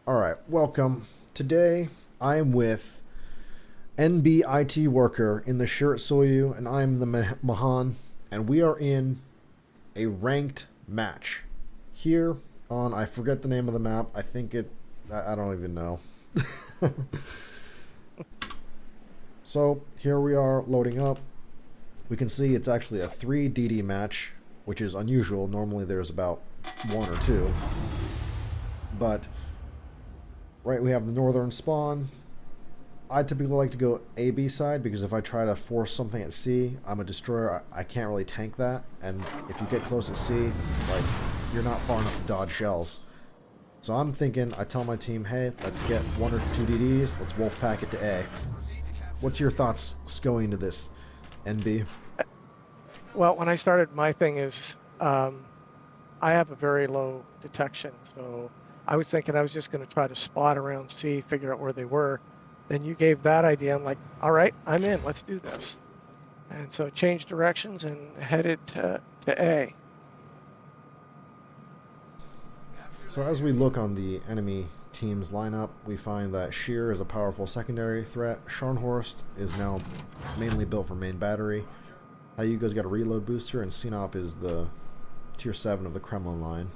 Alright, welcome. Today I am with NBIT worker in the Shiratsuyu, and I'm the Mahan, and we are in a ranked match. Here on, I forget the name of the map, I don't even know. So, here we are loading up. We can see it's actually a 3 DD match, which is unusual. Normally there's about 1 or 2. But right, we have the northern spawn. I typically like to go A-B side because if I try to force something at C, I'm a destroyer. I can't really tank that. And if you get close at C, like, you're not far enough to dodge shells. So I'm thinking, I tell my team, hey, let's get 1 or 2 DDs. Let's wolf pack it to A. What's your thoughts going to this, NB? Well, when I started, my thing is I have a very low detection. So I was thinking I was just going to try to spot around C, figure out where they were. Then you gave that idea. I'm like, all right, I'm in. Let's do this. And so changed directions and headed to A. So as we look on the enemy team's lineup, we find that Sheer is a powerful secondary threat. Scharnhorst is now mainly built for main battery. Hyuga's got a reload booster, and Sinop is the tier 7 of the Kremlin line.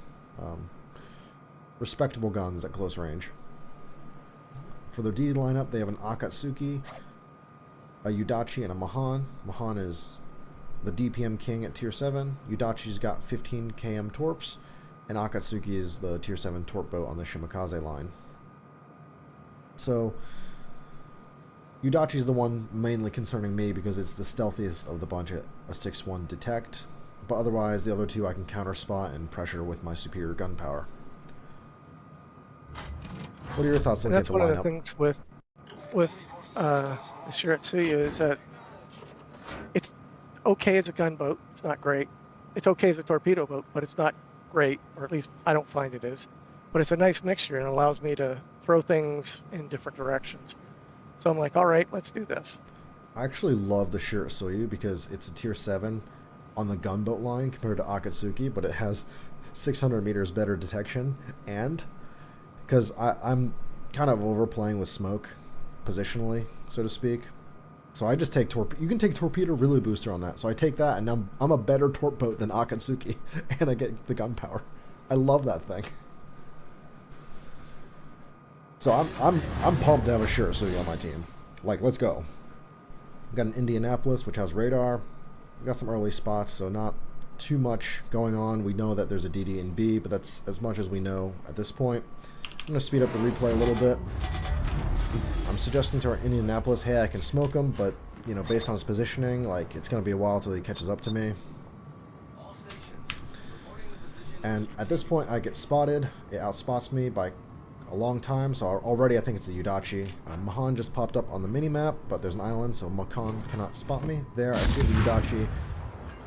Respectable guns at close range. For their D lineup, they have an Akatsuki, a Yudachi, and a Mahan. Mahan is the DPM king at tier 7. Yudachi's got 15 km torps, and Akatsuki is the tier 7 torp boat on the Shimakaze line. So, Yudachi's the one mainly concerning me because it's the stealthiest of the bunch at a 6-1 detect, but otherwise the other two I can counter spot and pressure with my superior gun power. What are your thoughts And looking at that's the one of the lineup? things with the Shiratsuyu is that it's okay as a gunboat. It's not great. It's okay as a torpedo boat, but it's not great, or at least I don't find it is. But it's a nice mixture and allows me to throw things in different directions. So I'm like, all right, let's do this. I actually love the Shiratsuyu because it's a tier 7 on the gunboat line compared to Akatsuki, but it has 600 meters better detection, and because I'm kind of overplaying with smoke positionally, so to speak. So I just take you can take torpedo reload booster on that. So I take that, and I'm a better torp boat than Akatsuki, and I get the gun power. I love that thing. So I'm pumped to have a Shiratsuyu on my team. Like, let's go. We've got an Indianapolis, which has radar. We've got some early spots, so not too much going on. We know that there's a DD and B, but that's as much as we know at this point. I'm going to speed up the replay a little bit. I'm suggesting to our Indianapolis, hey, I can smoke him, but, you know, based on his positioning, like, it's going to be a while till he catches up to me. And at this point, I get spotted. It outspots me by a long time, so already I think it's the Yudachi. Mahan just popped up on the mini-map, but there's an island, so Mahan cannot spot me. There, I see the Yudachi.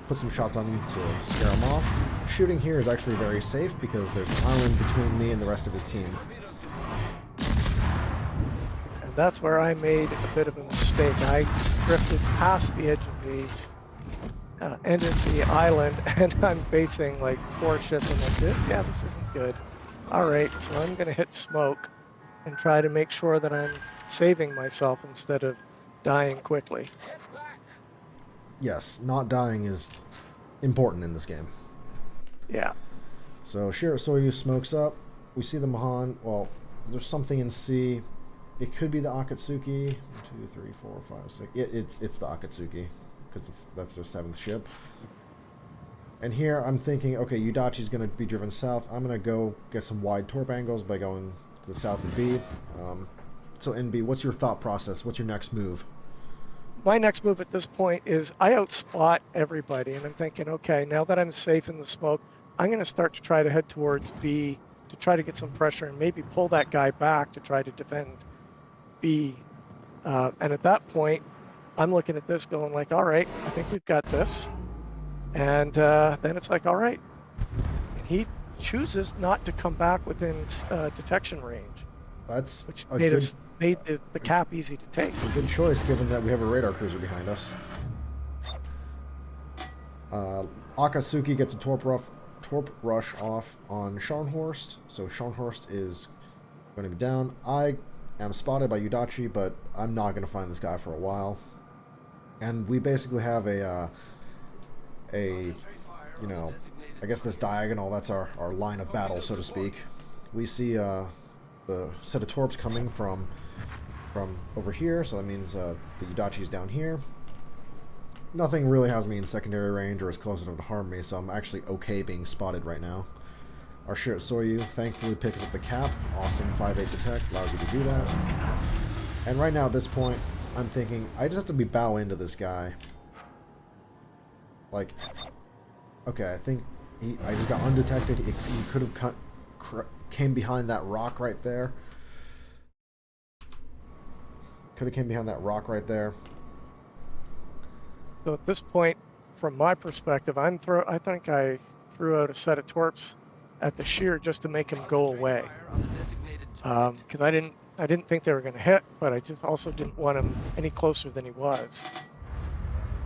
Put some shots on him to scare him off. Shooting here is actually very safe because there's an island between me and the rest of his team. And that's where I made a bit of a mistake. I drifted past the edge of the end of the island, and I'm facing like 4 ships. I'm like, this isn't good. All right, so I'm going to hit smoke and try to make sure that I'm saving myself instead of dying quickly. Yes, not dying is important in this game. Yeah. So Shiratsuyu smokes up. We see the Mahan. Well, there's something in C. It could be the Akatsuki. 1, 2, 3, 4, 5, 6. It's the Akatsuki because that's their 7th ship. And here I'm thinking, okay, Yudachi's going to be driven south. I'm going to go get some wide torp angles by going to the south of B. So NB, what's your thought process? What's your next move? My next move at this point is I outspot everybody, and I'm thinking, okay, now that I'm safe in the smoke, I'm going to start to try to head towards B to try to get some pressure and maybe pull that guy back to try to defend B. And at that point, I'm looking at this going like, all right, I think we've got this. And then it's like, all right. And he chooses not to come back within detection range. That's which a made the cap easy to take. a good choice given that we have a radar cruiser behind us. Akatsuki gets a torp rush off on Scharnhorst. So Scharnhorst is Going to be down. I am spotted by Udachi, but I'm not going to find this guy for a while. And we basically have you know, I guess this diagonal, that's our line of battle, so to speak. We see the set of torps coming from over here, so that means the Udachi's down here. Nothing really has me in secondary range or is close enough to harm me, so I'm actually okay being spotted right now. Our Shiratsuyu thankfully picks up the cap. Awesome 5/8 detect, allows you to do that. And right now at this point, I'm thinking, I just have to bow into this guy. Like, okay, I think I just got undetected. He could have came behind that rock right there. Could have came behind that rock right there. So at this point, from my perspective, I think I threw out a set of torps at the shear just to make him go away. Because I didn't think they were going to hit, but I just also didn't want him any closer than he was.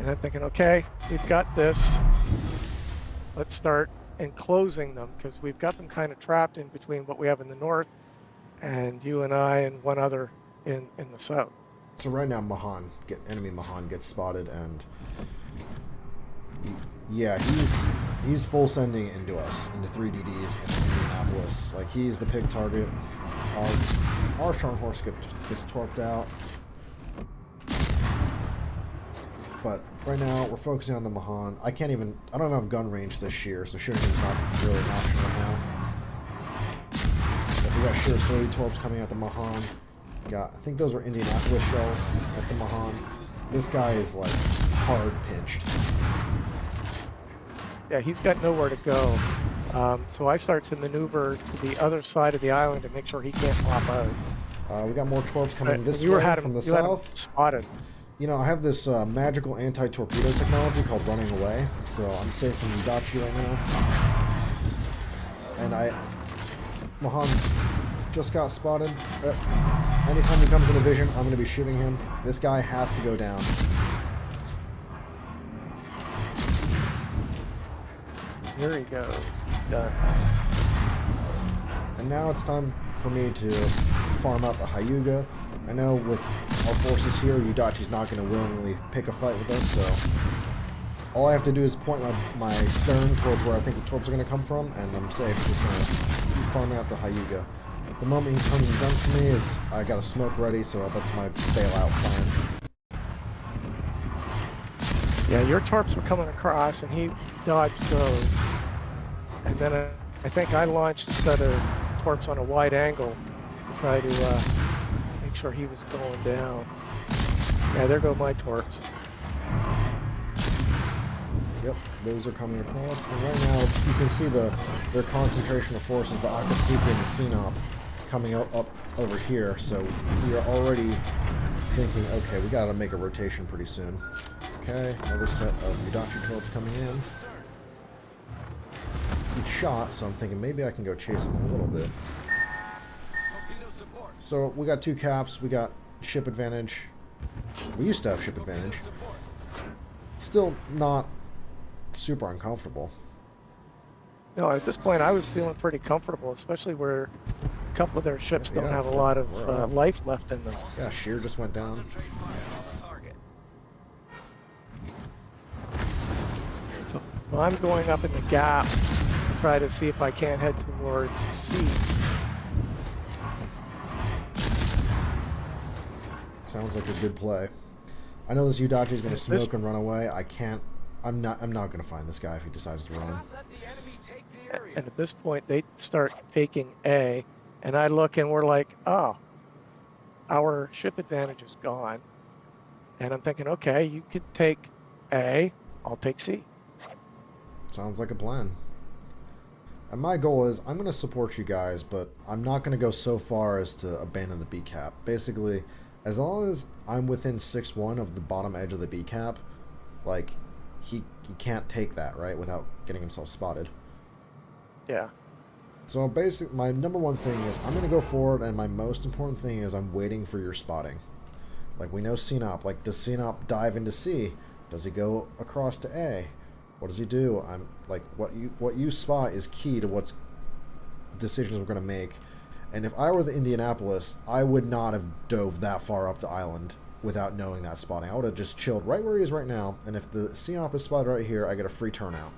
And I'm thinking, okay, we've got this. Let's start enclosing them because we've got them kind of trapped in between what we have in the north and you and I and one other in the south. So right now, enemy Mahan gets spotted, and yeah, he's full sending into us, into 3 DDs in Indianapolis. Like, he's the pick target. Our Charm Horse gets torped out. But right now, we're focusing on the Mahan. I don't even have gun range this shear, so shooting is not really an option right now. But we got Shiratsuyu torps coming at the Mahan. I think those were Indianapolis shells at the Mahan. This guy is, like, hard pinched. Yeah, he's got nowhere to go. So I start to maneuver to the other side of the island to make sure he can't pop out. We got more torps coming this way from the you had him south. spotted. You know, I have this magical anti-torpedo technology called running away, so I'm safe from Udachi right now. And Mahan just got spotted. Anytime he comes into vision, I'm going to be shooting him. This guy has to go down. Here he goes. Done. And now it's time for me to farm out the Hyuga. I know with our forces here, Udachi's not going to willingly pick a fight with us, so all I have to do is point my stern towards where I think the torps are going to come from, and I'm safe. Just going to keep farming out the Hyuga. The moment he turns his gun to me is I got a smoke ready, so that's my bailout plan. Yeah, your torps were coming across, and he dodged those. And then I think I launched a set of torps on a wide angle to try to make sure he was going down. Yeah, there go my torps. Yep, those are coming across. And right now, you can see their concentration of forces, the Akatsuki and the Sinop, coming up over here. So we are already thinking, okay, we got to make a rotation pretty soon. Okay, another set of Udachi torps coming in. He shot, so I'm thinking maybe I can go chase him a little bit. So we got 2 caps, we got ship advantage. We used to have ship advantage. Still not super uncomfortable. No, at this point I was feeling pretty comfortable, especially where a couple of their ships don't have a lot of life left in them. Yeah, shear just went down. So I'm going up in the gap to try to see if I can't head towards C. Sounds like a good play. I know this Udachi is going to smoke and run away. I'm not going to find this guy if he decides to run. And at this point, they start taking A, and I look and we're like, oh, our ship advantage is gone. And I'm thinking, okay, you could take A, I'll take C. Sounds like a plan. And my goal is, I'm going to support you guys, but I'm not going to go so far as to abandon the B cap. Basically, as long as I'm within 6-1 of the bottom edge of the B cap, like, he can't take that, right, without getting himself spotted. Yeah. So basically, my number one thing is I'm going to go forward, and my most important thing is I'm waiting for your spotting. Like, we know Sinop. Like, does Sinop dive into C? Does he go across to A? What does he do? I'm like, what you spot is key to what's decisions we're going to make. And if I were the Indianapolis, I would not have dove that far up the island without knowing that spotting. I would have just chilled right where he is right now, and if the Sinop is spotted right here, I get a free turnout.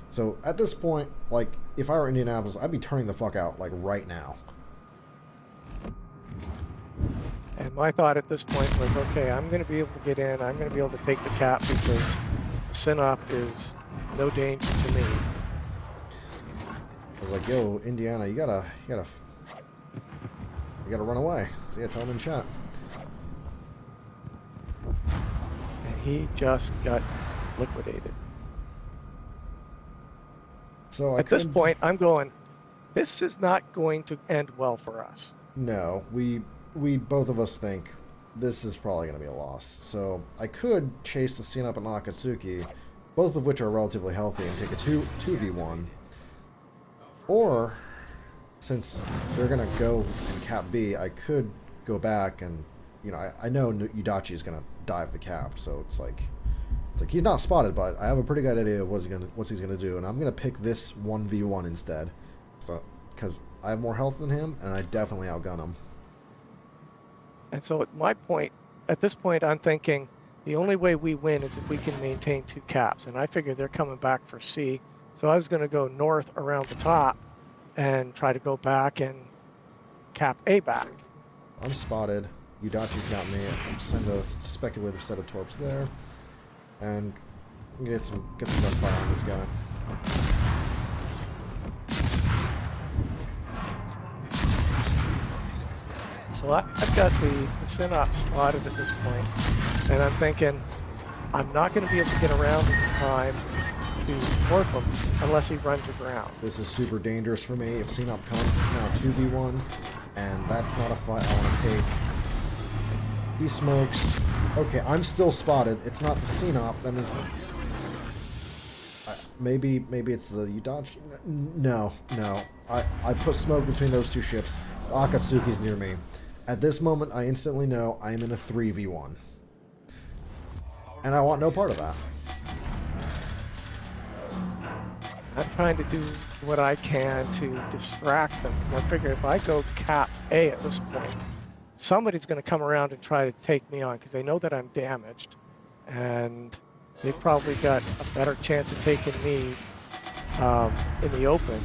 So at this point, like, if I were Indianapolis, I'd be turning the fuck out, like, right now. And my thought at this point was, okay, I'm going to be able to get in. I'm going to be able to take the cap because Sinop is no danger to me. I was like, yo, Indiana, you gotta run away. See, I tell him in chat. And he just got liquidated. So at this point, I'm going, this is not going to end well for us. No, we both of us think this is probably going to be a loss. So I could chase the Sinop and Akatsuki, both of which are relatively healthy, and take a 2v1. Or, since they're going to go in cap B, I could go back and, you know, I know Yudachi is going to dive the cap, so it's like he's not spotted, but I have a pretty good idea of what he's gonna do, and I'm gonna pick this 1v1 instead, so because I have more health than him, and I definitely outgun him. And so at this point, I'm thinking the only way we win is if we can maintain 2 caps, and I figure they're coming back for C, so I was gonna go north around the top and try to go back and cap A back. I'm spotted. Yudachi's got me. I'm send a speculative set of torps there. And get some gunfire on this guy. So I've got the Sinop spotted at this point, and I'm thinking I'm not going to be able to get around in time to torp him unless he runs aground. This is super dangerous for me. If Sinop comes, it's now 2v1, and that's not a fight I want to take. He smokes. Okay, I'm still spotted. It's not the Sinop. That means maybe it's the Yudachi. No. I put smoke between those 2 ships. The Akatsuki's near me. At this moment, I instantly know I am in a 3v1, and I want no part of that. I'm trying to do what I can to distract them, because I figure if I go cap A at this point, somebody's going to come around and try to take me on because they know that I'm damaged, and they probably got a better chance of taking me in the open.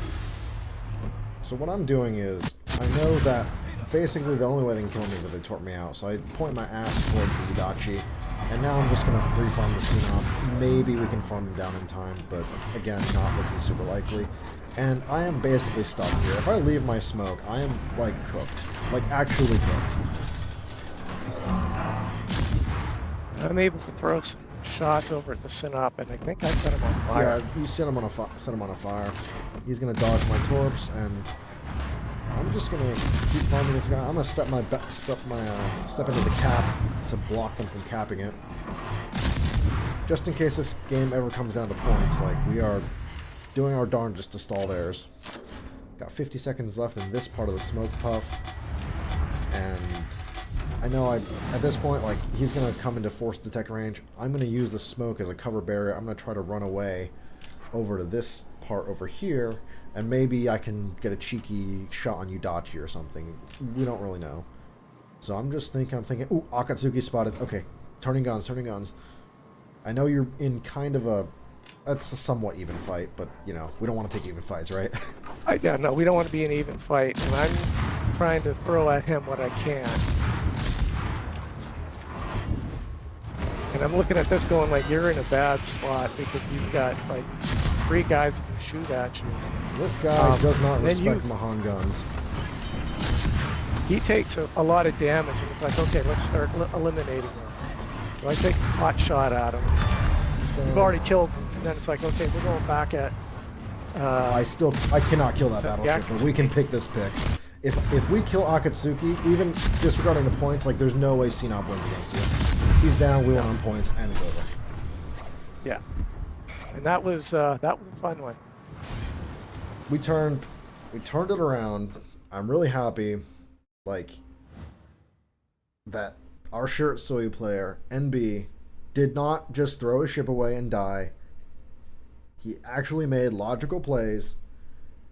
So what I'm doing is, I know that basically the only way they can kill me is if they torp me out, so I point my ass towards the Yudachi, and now I'm just going to free farm the Sinop. Maybe we can farm him down in time, but again, not looking super likely. And I am basically stuck here. If I leave my smoke, I am, like, cooked. Like, actually cooked. I'm able to throw some shots over at the Sinop, and I think I set him on fire. Yeah, you set him on a fire. He's gonna dodge my torps, and I'm just gonna keep farming this guy. I'm gonna step into the cap to block them from capping it, just in case this game ever comes down to points. Like, we are doing our darndest to stall theirs. Got 50 seconds left in this part of the smoke puff, and I know at this point, like, he's gonna come into force detect range. I'm gonna use the smoke as a cover barrier. I'm gonna try to run away over to this part over here, and maybe I can get a cheeky shot on Yudachi or something. We don't really know. So I'm thinking, ooh, Akatsuki spotted. Okay, turning guns. I know you're in kind of that's a somewhat even fight, but, you know, we don't want to take even fights, right? Yeah, no, we don't want to be an even fight, and I'm trying to throw at him what I can. And I'm looking at this going, like, you're in a bad spot because you've got, like, 3 guys who can shoot at you. This guy does not respect Mahan guns. He takes a lot of damage, and it's like, okay, let's start eliminating him. So I take a hot shot at him. We've already killed him, and then it's like, okay, we're going back at... I cannot kill that battleship, but we can pick this pick. If we kill Akatsuki, even disregarding the points, like, there's no way Sinop wins against you. He's down, we win on points, and it's over. Yeah. And that was a fun one. We turned it around. I'm really happy, like, that our Shiratsuyu player, NB, did not just throw his ship away and die. He actually made logical plays,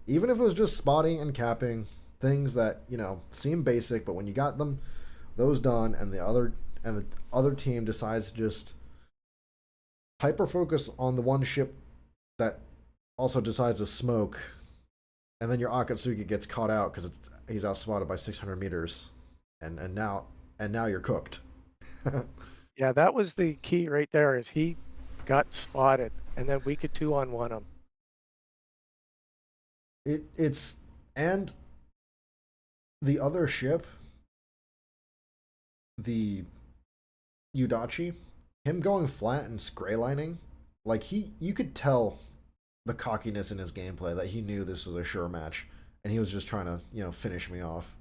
even if it was just spotting and capping. things that seem basic, but when you got them those done, and the other team decides to just hyper focus on the one ship that also decides to smoke, and then your Akatsuki gets caught out because he's outspotted by 600 meters, and now you're cooked. Yeah, that was the key right there is he got spotted and then we could 2-on-1 him. It's and the other ship, the Udachi, him going flat and gray lining, like you could tell the cockiness in his gameplay that he knew this was a sure match, and he was just trying to finish me off,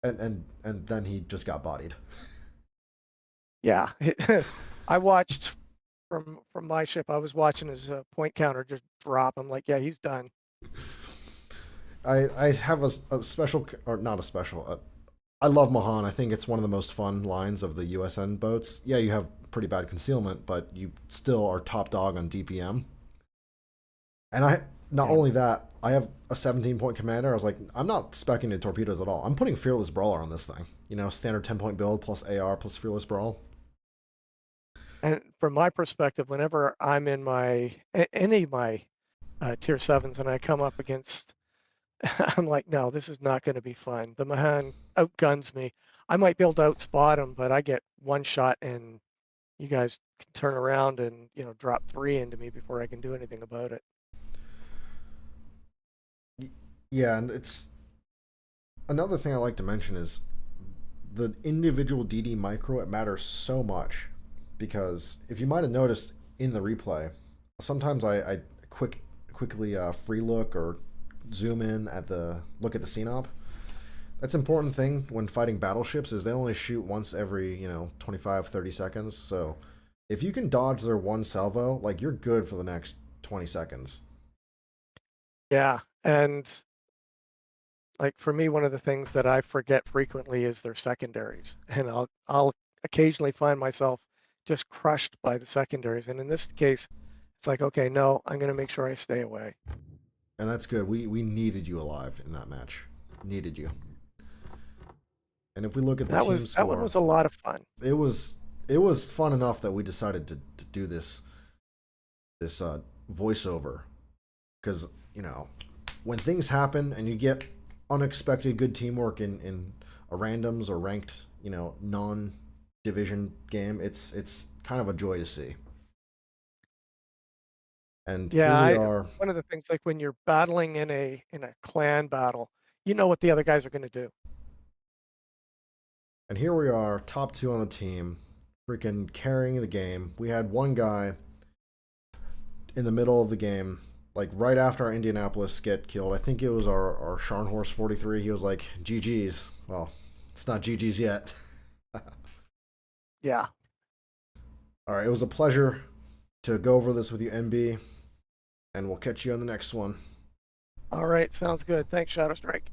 and then he just got bodied. Yeah. I watched from my ship. I was watching his point counter just drop. I'm like, yeah, he's done. I have a special, or not a special. I love Mahan. I think it's one of the most fun lines of the USN boats. Yeah, you have pretty bad concealment, but you still are top dog on DPM. And not Yeah. only that, I have a 17-point commander. I was like, I'm not specing the torpedoes at all. I'm putting Fearless Brawler on this thing. Standard 10-point build plus AR plus Fearless Brawl. And from my perspective, whenever I'm in any of my tier 7s and I come up against, I'm like, no, this is not going to be fun. The Mahan outguns me. I might be able to outspot him, but I get one shot and you guys can turn around and, drop 3 into me before I can do anything about it. Yeah, and it's another thing I like to mention is the individual DD micro. It matters so much because if you might have noticed in the replay, sometimes I quickly free look or zoom in at the scene op. That's an important thing when fighting battleships is they only shoot once every 25 30 seconds. So if you can dodge their one salvo, like, you're good for the next 20 seconds. Yeah. And like for me, one of the things that I forget frequently is their secondaries. And I'll occasionally find myself just crushed by the secondaries. And in this case, it's like, okay, no, I'm going to make sure I stay away. And that's good. We needed you alive in that match. Needed you. And if we look at the team That one score, was a lot of fun. it was fun enough that we decided to do this voiceover, because when things happen and you get unexpected good teamwork in a randoms or ranked non division game, it's kind of a joy to see. And here Yeah, we are. one of the things like when you're battling in a clan battle, you know what the other guys are going to do. And here we are, top two on the team, freaking carrying the game. We had one guy in the middle of the game, like right after our Indianapolis get killed. I think it was our Scharnhorst 43. He was like, GG's. Well, it's not GG's yet. Yeah. All right, it was a pleasure to go over this with you, NB, and we'll catch you on the next one. All right. Sounds good. Thanks, Shadow Strike.